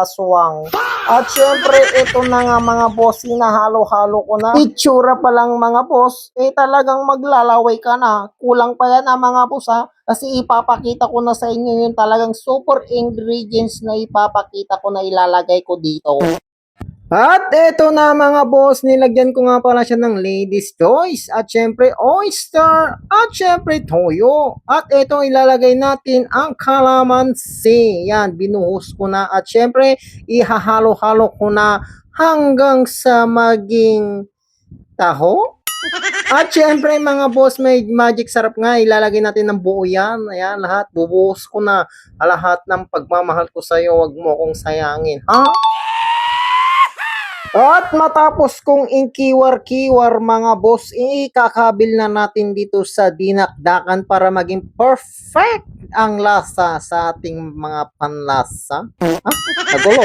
aswang. At syempre, ito na nga mga boss, hinahalo-halo ko na. Itsura pa lang mga boss, talagang maglalaway ka na. Kulang pa yan mga boss ha. Kasi ipapakita ko na sa inyo yung talagang super ingredients na ipapakita ko na ilalagay ko dito. At eto na mga boss, nilagyan ko nga pala siya ng ladies choice at syempre oyster at syempre toyo. At eto ilalagay natin ang calamansi. Yan, binuhos ko na at syempre ihahalo-halo ko na hanggang sa maging taho. At syempre mga boss, may magic sarap nga, ilalagay natin ng buo yan. Ayan, lahat, bubuhos ko na lahat ng pagmamahal ko sa'yo, wag mo akong sayangin. Ha? At matapos kong inkiwar-kiwar mga boss, ikakabil na natin dito sa dinakdakan para maging perfect ang lasa sa ating mga panlasa. Nagulo.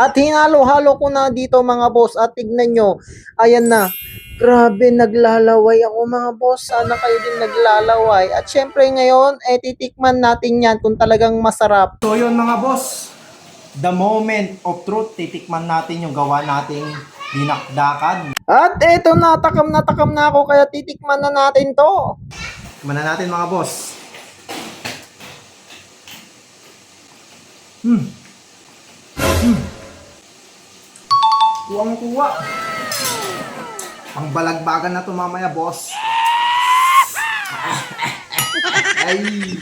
At hinalo-halo ko na dito mga boss at tignan nyo, ayan na. Grabe, naglalaway ako mga boss. Sana kayo din naglalaway. At syempre ngayon, titikman natin yan kung talagang masarap. So yun mga boss, the moment of truth, titikman natin yung gawa nating dinakdakan. At eto, natakam na ako, kaya titikman na natin to. Tikman na natin mga boss. Kuwang-kuwa. Ang balagbagan na to mamaya boss. Ay.